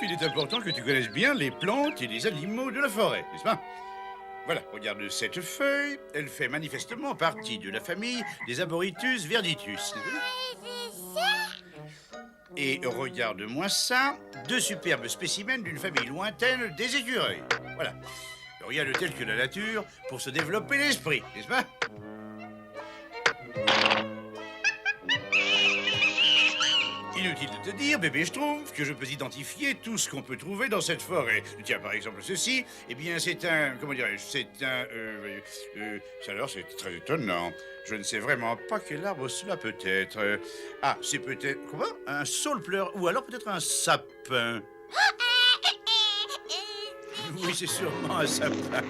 il est important que tu connaisses bien les plantes et les animaux de la forêt, n'est-ce pas? Voilà, regarde cette feuille. Elle fait manifestement partie de la famille des Arboretus verditus. Et regarde-moi ça, deux superbes spécimens d'une famille lointaine des écureuils. Voilà. Rien de tel que la nature pour se développer l'esprit, n'est-ce pas? Inutile de te dire, bébé Schtroumpf, que je peux identifier tout ce qu'on peut trouver dans cette forêt. Tiens, par exemple, ceci, eh bien, c'est un... Comment dirais-je? C'est un... alors, c'est très étonnant. Je ne sais vraiment pas quel arbre cela peut être. Ah, c'est peut-être... Comment? Un saule-pleure, ou alors peut-être un sapin. Oui, c'est sûrement un sapin.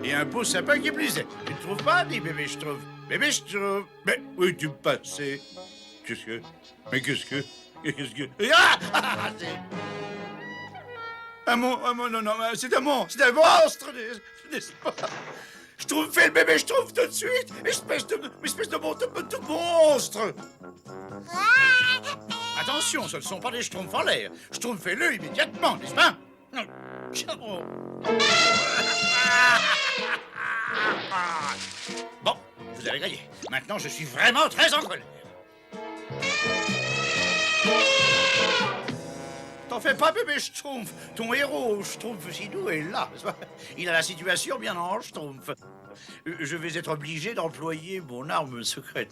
Et un beau sapin qui plus est. Tu ne trouves pas, dit bébé Schtroumpf? Bébé Schtroumpf. Mais où es-tu passé? Qu'est-ce que... Mais qu'est-ce que... Qu'est-ce que... Ah, c'est... Non, c'est un monstre, n'est-ce pas? Schtroumpf fait le bébé Schtroumpf tout de suite. Espèce de monstre. Attention, ce ne sont pas des Schtroumpfs en l'air. Schtroumpf fait-le immédiatement, n'est-ce pas? Bon, vous avez gagné. Maintenant, je suis vraiment très en colère. T'en fais pas, bébé Schtroumpf. Ton héros, Schtroumpf Sidou, est là. Il a la situation bien en Schtroumpf. Je vais être obligé d'employer mon arme secrète.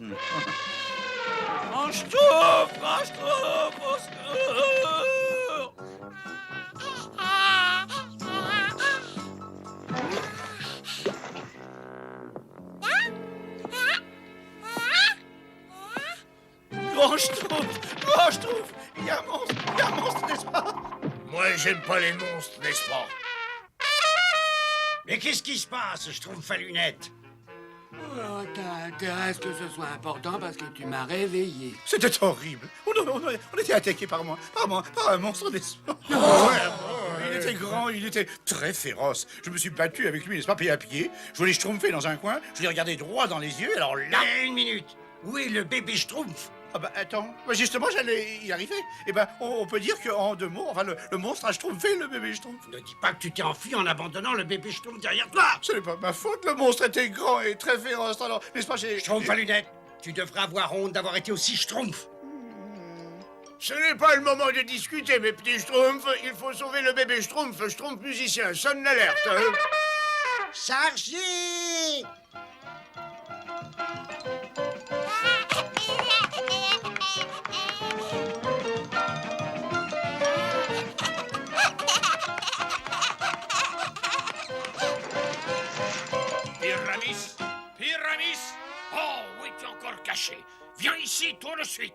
En Schtroumpf! En Schtroumpf! Au secours! Grand Schtroumpf, il y a un monstre, n'est-ce pas? Moi, j'aime pas les monstres, n'est-ce pas? Mais qu'est-ce qui se passe, Schtroumpf à lunettes? Oh, t'as intérêt à ce que ce soit important parce que tu m'as réveillé. C'était horrible. On était attaqué par un monstre, n'est-ce pas? Il était grand, il était très féroce. Je me suis battu avec lui, n'est-ce pas, pied à pied. Je voulais schtroumpfer dans un coin, je l'ai regardé droit dans les yeux, alors là... Une minute. Où est le bébé Schtroumpf? Ah bah attends, justement j'allais y arriver. Eh ben on peut dire qu'en deux mots, enfin le monstre a schtroumpfé le bébé Schtroumpf. Ne dis pas que tu t'es enfui en abandonnant le bébé Schtroumpf derrière toi. Ce n'est pas ma faute, le monstre était grand et très féroce, alors n'est-ce pas, j'ai... Schtroumpf à lunettes, tu devrais avoir honte d'avoir été aussi Schtroumpf. Ce n'est pas le moment de discuter, mes petits Schtroumpfs. Il faut sauver le bébé Schtroumpf. Schtroumpf musicien, sonne l'alerte. Chargez! Pyramis! Oh, où es-tu encore caché? Viens ici tout de suite.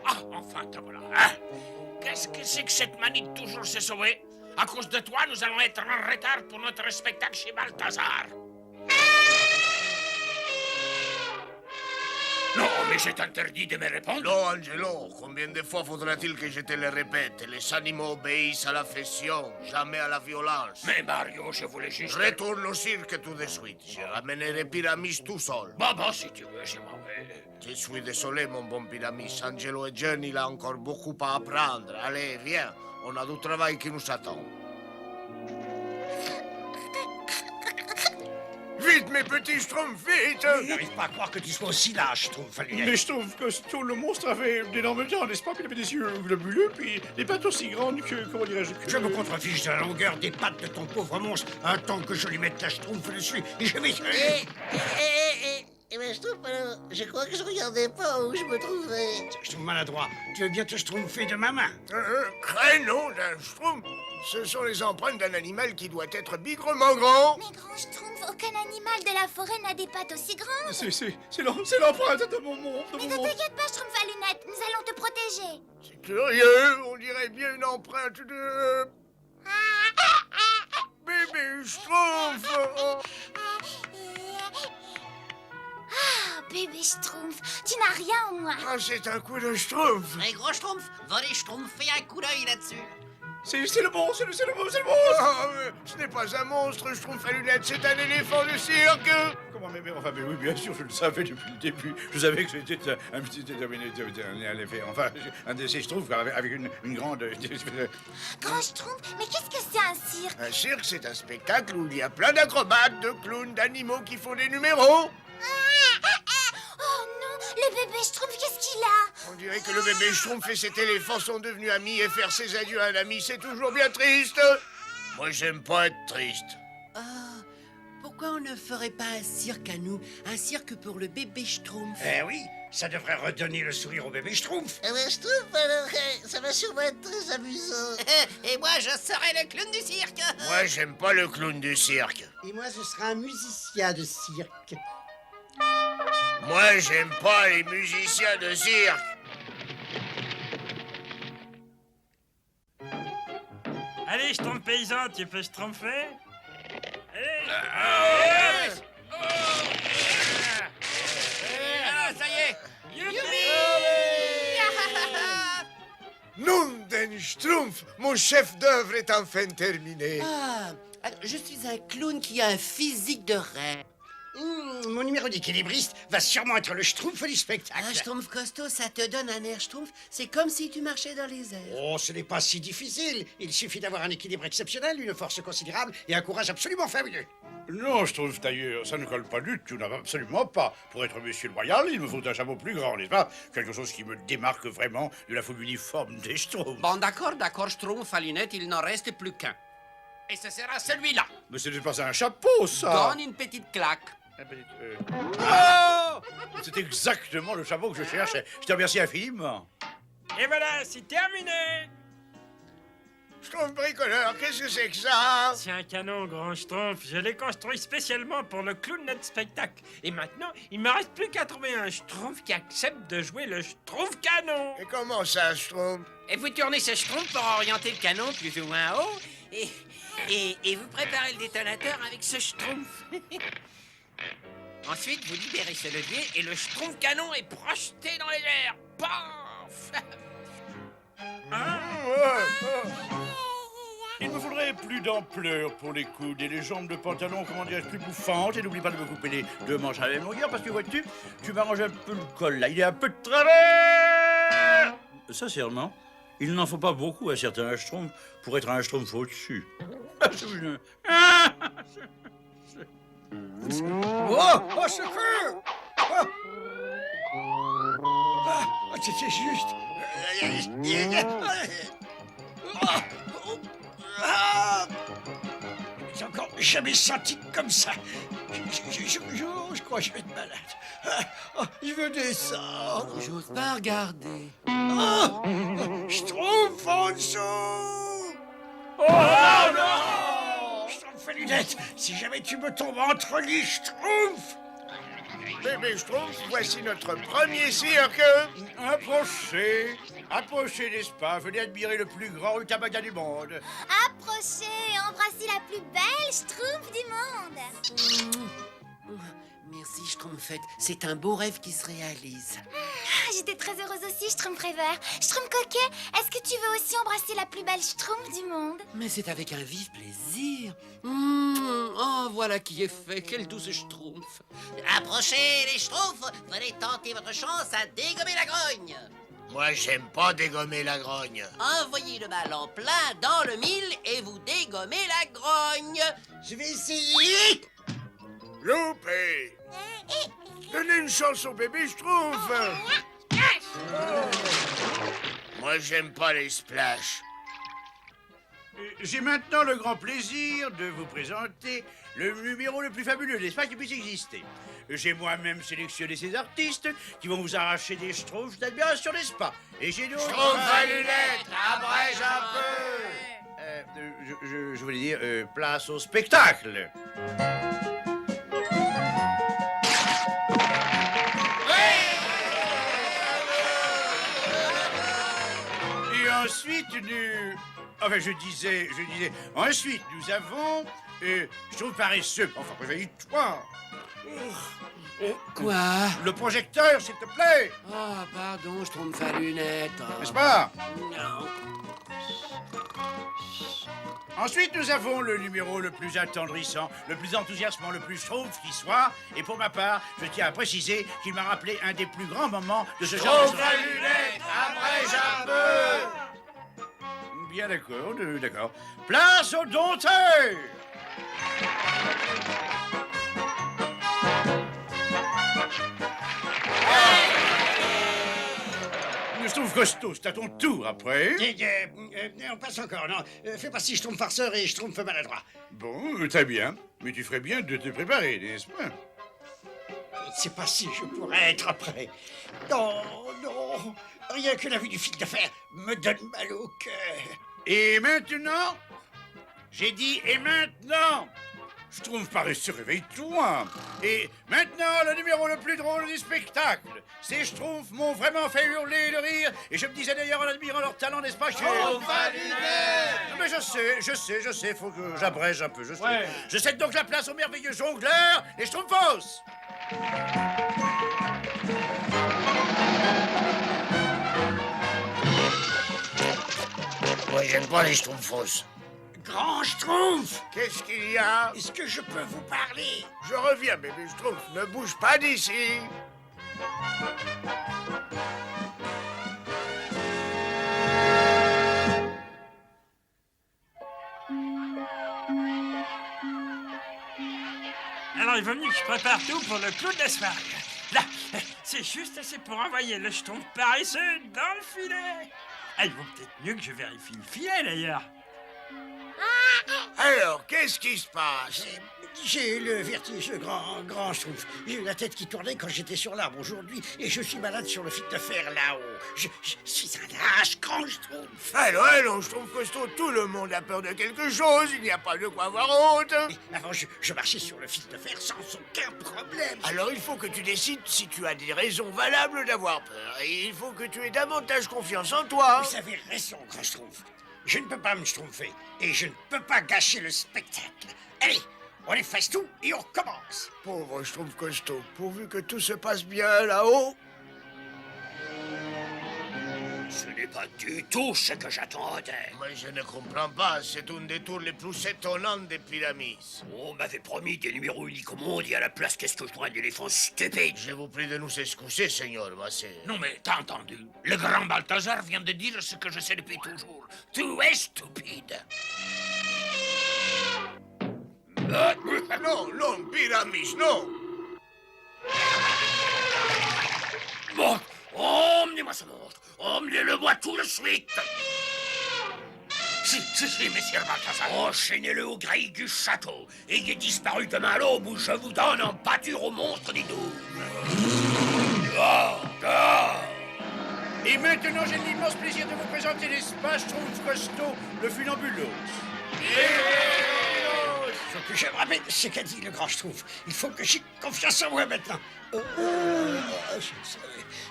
Ah, enfin, te voilà. Hein? Qu'est-ce que c'est que cette manie de toujours se sauver? À cause de toi, nous allons être en retard pour notre spectacle chez Balthazar. Non, mais je t'interdis de me répondre. Non, Angelo, combien de fois faudra-t-il que je te le répète? Les animaux obéissent à l'affection, jamais à la violence. Mais Mario, je voulais juste... Retourne au cirque tout de suite. Je ramènerai Pyramis tout seul. Bon, si tu veux, je m'en vais. Je suis désolé, mon bon Pyramis. Angelo est jeune, il a encore beaucoup à apprendre. Allez, viens, on a du travail qui nous attend. Vite, mes petits Schtroumpfs, vite! Je n'arrive pas à croire que tu sois aussi lâche, Schtroumpf à lunettes. Mais je trouve que le monstre avait d'énormes dents, n'est-ce pas? Puis il avait des yeux globuleux, puis des pattes aussi grandes que, comment dirais-je, que... Je me contrefiche de la longueur des pattes de ton pauvre monstre. Attends que je lui mette la Schtroumpf dessus et je vais... Eh ben, je crois que je regardais pas où je me trouvais. Je trouve maladroit. Tu veux bien te Schtroumpfer de ma main? Créneau d'un Schtroumpf. Ce sont les empreintes d'un animal qui doit être bigrement grand. Mais grand Schtroumpf, aucun animal de la forêt n'a des pattes aussi grandes. C'est l'empreinte de mon monstre. Mais ne t'inquiète pas, Schtroumpf à lunettes, nous allons te protéger. C'est curieux, on dirait bien une empreinte de... Bébé Schtroumpf. Ah, bébé Schtroumpf, tu n'as rien en moi. Ah, c'est un coup de Schtroumpf. Mais gros Schtroumpf, va les Schtroumpfer un coup d'œil là-dessus. C'est le bon, c'est le bon. Oh, mais ce n'est pas un monstre, Schtroumpf à lunettes, c'est un éléphant de cirque. Comment, mais enfin, mais oui, bien sûr, je le savais depuis le début. Je savais que c'était un petit... Enfin, un de ces Schtroumpfs avec une grande... Grand Schtroumpf, mais qu'est-ce que c'est un cirque? Un cirque, c'est un spectacle où il y a plein d'acrobates, de clowns, d'animaux qui font des numéros. Oh non, le bébé Schtroumpf, qu'est-ce qu'il a? On dirait que le bébé Schtroumpf et cet éléphant sont devenus amis et faire ses adieux à un ami, c'est toujours bien triste. Moi, j'aime pas être triste. Ah, pourquoi on ne ferait pas un cirque à nous? Un cirque pour le bébé Schtroumpf? Eh oui, ça devrait redonner le sourire au bébé Schtroumpf. Eh ben, Schtroumpf, alors, ça va sûrement être très amusant. Et moi, je serai le clown du cirque. Moi, j'aime pas le clown du cirque. Et moi, ce sera un musicien de cirque. Moi, j'aime pas les musiciens de cirque. Allez, Schtroumpf paysan, tu peux schtroumpfer? Ah, ça y est. Nom d'un Schtroumpf, mon chef d'œuvre est enfin terminé. Ah, alors, je suis un clown qui a un physique de rêve. Mon numéro d'équilibriste va sûrement être le Schtroumpf du spectacle. Un Schtroumpf costaud, ça te donne un air Schtroumpf. C'est comme si tu marchais dans les airs. Oh, ce n'est pas si difficile. Il suffit d'avoir un équilibre exceptionnel, une force considérable et un courage absolument fabuleux. Non, je trouve d'ailleurs, ça ne colle pas du tout, absolument pas. Pour être monsieur loyal, il me faut un chapeau plus grand, n'est-ce pas? Quelque chose qui me démarque vraiment de la fougue uniforme des Schtroumpfs. Bon, d'accord, Schtroumpf à lunettes, il n'en reste plus qu'un. Et ce sera celui-là. Mais ce n'est pas un chapeau, ça. Donne une petite claque. Oh, c'est exactement le chapeau que je cherchais. Je te remercie infiniment. Et voilà, c'est terminé. Schtroumpf bricoleur, qu'est-ce que c'est que ça? C'est un canon, grand Schtroumpf. Je l'ai construit spécialement pour le clown net spectacle. Et maintenant, il me reste plus qu'à trouver un Schtroumpf qui accepte de jouer le Schtroumpf canon. Et comment ça, Schtroumpf? Et vous tournez ce Schtroumpf pour orienter le canon plus ou moins haut. Et vous préparez le détonateur avec ce Schtroumpf. Ensuite, vous libérez ce levier et le Schtroumpf canon est projeté dans les airs. Paf! Il me faudrait plus d'ampleur pour les coudes et les jambes de pantalon, comment dirais-je, plus bouffantes. Et n'oublie pas de me couper les deux manches à la même longueur, parce que vois-tu, tu m'arranges un peu le col, là. Il est un peu de travers. Sincèrement, il n'en faut pas beaucoup à certains Schtroumpfs pour être un Schtroumpf au-dessus. Oh, secours! C'était juste. J'ai encore jamais senti comme ça. Je crois que je vais être malade. Je veux descendre. J'ose pas regarder. Schtroumpf en dessous! Oh non! Schtroumpf à lunettes, si jamais tu me tombes entre les Schtroumpfs! Bébé Schtroumpf, voici notre premier cirque. Approchez, approchez, n'est-ce pas? Venez admirer le plus grand rutabaga du monde. Approchez et embrassez la plus belle Schtroumpf du monde. Merci, Schtroumpfette. C'est un beau rêve qui se réalise. J'étais très heureuse aussi, Schtroumpf rêveur. Schtroumpf coquet, est-ce que tu veux aussi embrasser la plus belle Schtroumpf du monde? Mais c'est avec un vif plaisir. Oh, voilà qui est fait. Quelle douce Schtroumpf. Approchez les Schtroumpfs, venez tenter votre chance à dégommer la grogne. Moi, j'aime pas dégommer la grogne. Envoyez le ballon plein dans le mille et vous dégommez la grogne. Je vais essayer. Loupé. Donnez une chance au bébé Schtroumpf. Moi, j'aime pas les splash. J'ai maintenant le grand plaisir de vous présenter le numéro le plus fabuleux, n'est-ce pas, qui puisse exister. J'ai moi-même sélectionné ces artistes qui vont vous arracher des Schtroumpfs d'admiration, n'est-ce pas? Et j'ai d'autres... Schtroumpf à lunettes, abrège un peu. Je voulais dire, place au spectacle. Et ensuite, enfin, je disais, ensuite, nous avons, Schtroumpf paresseux, enfin, réveille-toi. Quoi? Le projecteur, s'il te plaît, Ah, pardon, Schtroumpf à lunettes. n'est-ce pas? Non. Ensuite, nous avons le numéro le plus attendrissant, le plus enthousiasmant, le plus schtroumpf qui soit. Et pour ma part, je tiens à préciser qu'il m'a rappelé un des plus grands moments de ce genre de... lunette, abrège un peu. Bien d'accord, d'accord. Place au dompteur! Je trouve costaud, c'est à ton tour après. On passe encore, non. Fais pas si Schtroumpf farceur et Schtroumpf maladroit. Bon, très bien. Mais tu ferais bien de te préparer, n'est-ce pas? Je ne sais pas si je pourrais être prêt. Non, non. Rien que la vue du fil de fer me donne mal au cœur. Et maintenant? J'ai dit, et maintenant? Schtroumpf paresseux, réveille-toi. Et maintenant, le numéro le plus drôle du spectacle. Ces Schtroumpfs m'ont vraiment fait hurler de rire. Et je me disais d'ailleurs en admirant leur talent, n'est-ce pas, chérie? Mais je sais, faut que j'abrège un peu, je sais. Ouais. Je cède donc la place au merveilleux jongleur, les Schtroumpfos. Moi, j'aime pas les Schtroumpfos. Grand Schtroumpf, Qu'est-ce qu'il y a? est-ce que je peux vous parler? Je reviens, bébé Schtroumpf. Ne bouge pas d'ici. Alors, il vaut mieux que je prépare tout pour le clou de la soirée. Là, c'est juste assez pour envoyer le Schtroumpf paresseux dans le filet. Ah, il vaut peut-être mieux que je vérifie le filet, d'ailleurs. Alors, qu'est-ce qui se passe? J'ai le vertige, grand Schtroumpf. J'ai eu la tête qui tournait quand j'étais sur l'arbre aujourd'hui et je suis malade sur le fil de fer là-haut. Je suis un lâche, grand Schtroumpf. Alors, Schtroumpf costaud, tout le monde a peur de quelque chose. Il n'y a pas de quoi avoir honte. Mais avant, je marchais sur le fil de fer sans aucun problème. Alors, il faut que tu décides si tu as des raisons valables d'avoir peur. Et il faut que tu aies davantage confiance en toi. Vous avez raison, grand Schtroumpf. Je ne peux pas me schtroumpfer et je ne peux pas gâcher le spectacle. Allez, on efface tout et on recommence. Pauvre Schtroumpf costaud, pourvu que tout se passe bien là-haut. Ce n'est pas du tout ce que j'attendais. Mais je ne comprends pas, c'est un des tours les plus étonnants des pyramides. On m'avait promis des numéros uniques au monde et à la place, qu'est-ce que je dois un éléphant stupide? Je vous prie de nous excuser, Seigneur Massé. Non mais t'as entendu? Le grand Balthazar vient de dire ce que je sais depuis toujours. Tu es stupide. Non, non, Pyramis, non. Bon, emmenez-moi ce monstre. Emmenez-le-moi tout de suite. Si, messire Balthazar. Enchaînez-le aux grilles du château. Ayez disparu demain à l'aube ou je vous donne en pâture au monstre des douves. Et maintenant, j'ai l'immense plaisir de vous présenter l'espace Schtroumpf costaud, le funambulos. Il faut que je me rappelle ce qu'a dit le grand Schtroumpf. Il faut que j'ai confiance en moi maintenant.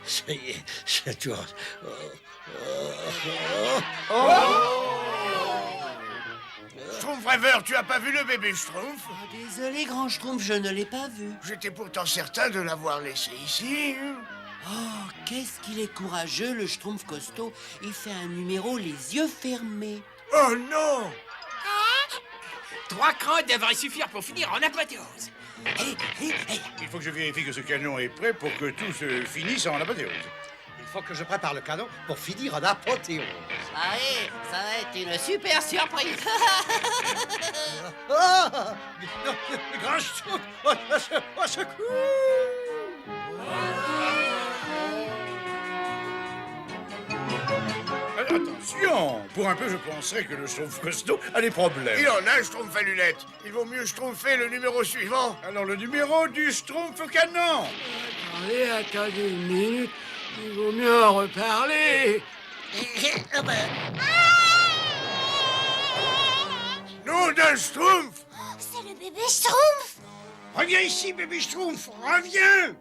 Ça y est, ça tourne. Schtroumpf rêveur, tu as pas vu le bébé Schtroumpf? Oh, désolé, grand Schtroumpf, je ne l'ai pas vu. J'étais pourtant certain de l'avoir laissé ici. Oh, qu'est-ce qu'il est courageux, le Schtroumpf costaud. Il fait un numéro les yeux fermés. Oh non! 3 crans devraient suffire pour finir en apothéose. Il faut que je vérifie que ce canon est prêt pour que tout se finisse en apothéose. Il faut que je prépare le canon pour finir en apothéose. Allez, ça va être une super surprise. Oh non, grand Schtroumpf, au secours! Attention! Pour un peu, je penserais que le Schtroumpf costaud a des problèmes. Il en a, Schtroumpf à lunettes. Il vaut mieux Schtroumpfer le numéro suivant. Alors, le numéro du Schtroumpf canon! Attendez une minute. Il vaut mieux en reparler. Ah ben, Nom d'un Schtroumpf! C'est le bébé Schtroumpf. Reviens ici, bébé Schtroumpf, reviens!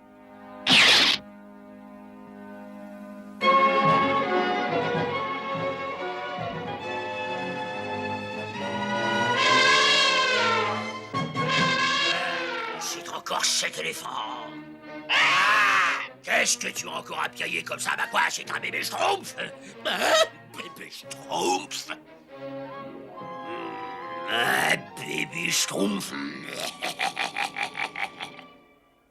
C'est encore cet éléphant. Ah! Qu'est-ce que tu as encore à piailler comme ça? Bah quoi, c'est un bébé Schtroumpf? Hein? Bébé Schtroumpf? Un bébé schtroumpf.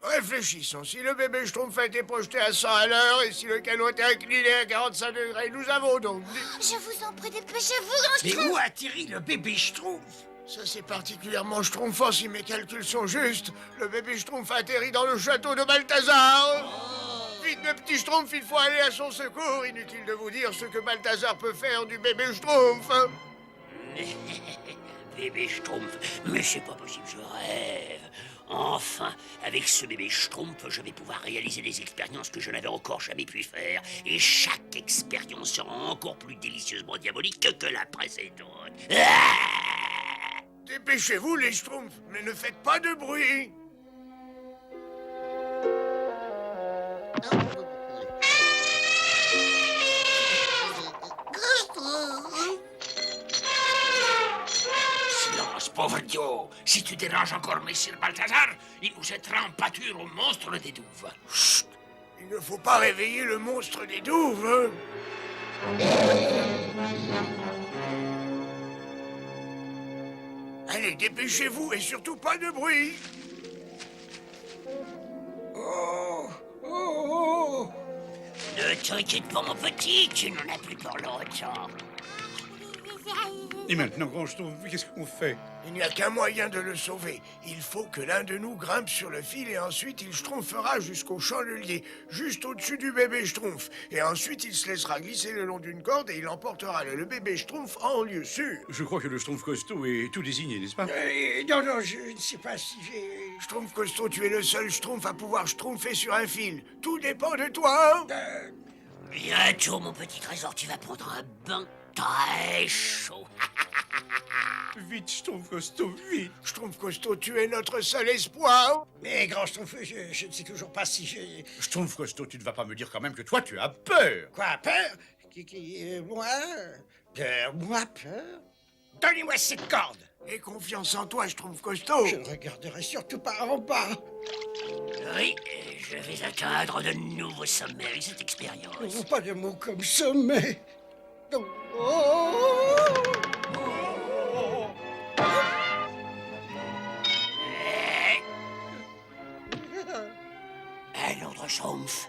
Réfléchissons. Si le bébé Schtroumpf a été projeté à 100 à l'heure et si le canon était incliné à 45 degrés, nous avons donc... Je vous en prie, dépêchez-vous, grand Mais Schtroumpf. où atterrit le bébé Schtroumpf? Ça, c'est particulièrement schtroumpfant si mes calculs sont justes. Le bébé Schtroumpf atterrit dans le château de Balthazar. Vite, mes petits Schtroumpfs, il faut aller à son secours. Inutile de vous dire ce que Balthazar peut faire du bébé Schtroumpf. Bébé schtroumpf, mais c'est pas possible, je rêve. Enfin, avec ce bébé schtroumpf, je vais pouvoir réaliser des expériences que je n'avais encore jamais pu faire. Et chaque expérience sera encore plus délicieusement diabolique que la précédente. Ah! Dépêchez-vous, les Schtroumpfs, mais ne faites pas de bruit. Grand Schtroumpf. Silence, pauvre Dio. Si tu déranges encore Messire Balthazar, il nous jettera en pâture au monstre des douves. Chut! Il ne faut pas réveiller le monstre des douves. Allez, dépêchez-vous et surtout pas de bruit. Oh, oh, oh. Ne t'inquiète pas, mon petit, tu n'en as plus pour longtemps. Et maintenant, grand Schtroumpf, qu'est-ce qu'on fait? Il n'y a qu'un moyen de le sauver. Il faut que l'un de nous grimpe sur le fil et ensuite il schtroumpfera jusqu'au chandelier, juste au-dessus du bébé Schtroumpf. Et ensuite il se laissera glisser le long d'une corde et il emportera le bébé Schtroumpf en lieu sûr. Je crois que le Schtroumpf costaud est tout désigné, n'est-ce pas? Non, non, je ne sais pas si j'ai... Schtroumpf costaud, tu es le seul Schtroumpf à pouvoir schtroumpfer sur un fil. Tout dépend de toi. Bientôt, mon petit trésor, tu vas prendre un bain très chaud. Vite, Schtroumpf costaud, vite! Schtroumpf costaud, tu es notre seul espoir. Mais grand Schtroumpf, je ne sais toujours pas si j'ai... Schtroumpf costaud, tu ne vas pas me dire quand même que toi, tu as peur! Quoi, peur? Moi? Moi, peur? Donnez-moi cette corde! Aie confiance en toi, Schtroumpf costaud. Je ne regarderai surtout pas en bas. Oui, je vais atteindre de nouveaux sommets avec cette expérience. Oh, pas de mots comme sommet. Oh, oh, Un autre schtroumpf.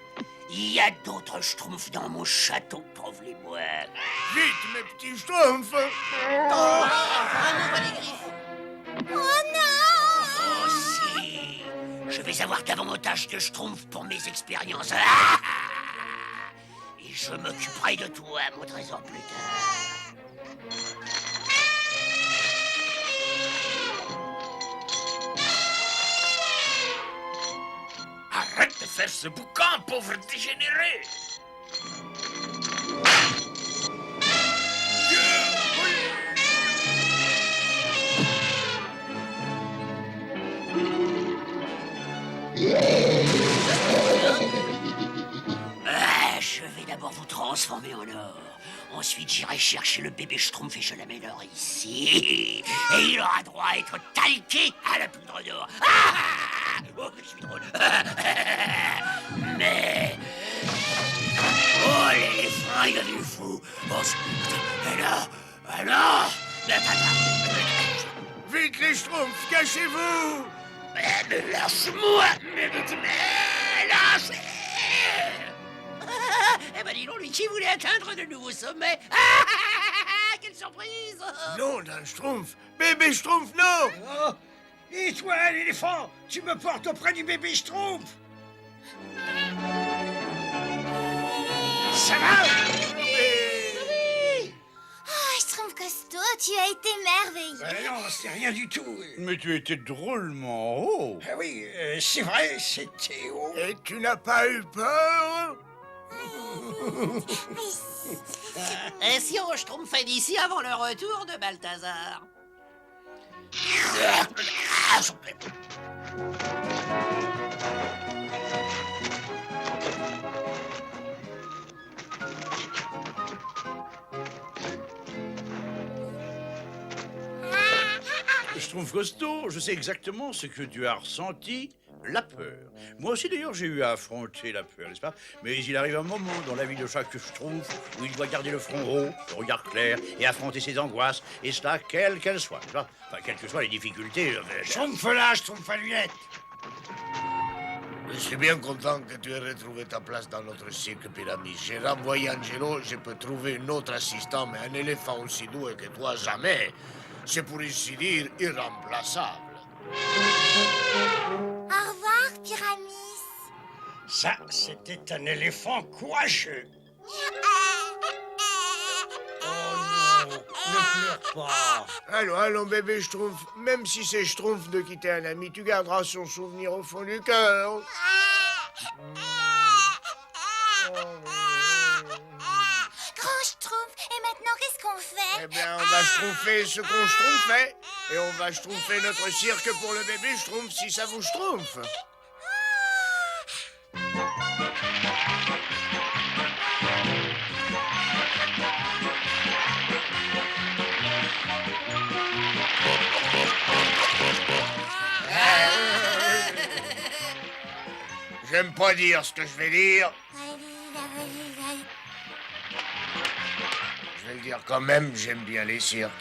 Il y a d'autres schtroumpfs dans mon château, trouve-les-moi. Vite, mes petits Schtroumpfs. Oh non! Aussi, je vais avoir davantage de schtroumpfs pour mes expériences. Et je m'occuperai de toi, mon trésor, plus tard. Arrête de faire ce boucan, pauvre dégénéré. Je vais d'abord vous transformer en or. Ensuite, j'irai chercher le bébé Schtroumpf et je l'amènerai ici. Et il aura droit à être talqué à la poudre d'or. Oh, je suis drôle. Mais... Oh, les fringues du fou. Oh, alors... Vite, les Schtroumpfs, cachez-vous. Mais lâche-moi. Mais lâche. Eh ben dis donc, Luigi voulait atteindre de nouveaux sommets. Quelle surprise. Non d'un Schtroumpf. Bébé Schtroumpf, non. oh. Et toi, l'éléphant, tu me portes auprès du bébé Schtroumpf. Ça va? Oh, Schtroumpf costaud, tu as été merveilleux. Non, c'est rien du tout. Mais tu étais drôlement haut! Ah oui, c'est vrai, c'était haut. Et tu n'as pas eu peur? Et si on schtroumpfait d'ici avant le retour de Balthazar? Schtroumpf costaud, je sais exactement ce que tu as ressenti la peur. Moi aussi, d'ailleurs, j'ai eu à affronter la peur, n'est-ce pas? Mais il arrive un moment dans la vie de chaque Schtroumpf où il doit garder le front haut, le regard clair et affronter ses angoisses, et cela, quelles qu'elles soient, n'est-ce pas? Enfin, quelles que soient les difficultés. Schtroumpf là, Schtroumpf à lunettes. Je suis bien content que tu aies retrouvé ta place dans notre cirque pyramide. J'ai renvoyé Angelo, je peux trouver un autre assistant, mais un éléphant aussi doué que toi, jamais. C'est pour ainsi dire irremplaçable. Au revoir, Pyramis. Ça, c'était un éléphant courageux. Oh non, ne pleure pas. Allons, bébé Schtroumpf. Même si c'est Schtroumpf de quitter un ami, tu garderas son souvenir au fond du cœur. Grand Schtroumpf, et maintenant qu'est-ce qu'on fait? Eh bien, on va schtroumpfer ce qu'on schtroumpfait. Et on va schtroumpfer notre cirque pour le bébé Schtroumpf si ça vous schtroumpfe. J'aime pas dire ce que je vais dire. Je vais le dire quand même, j'aime bien les cirques.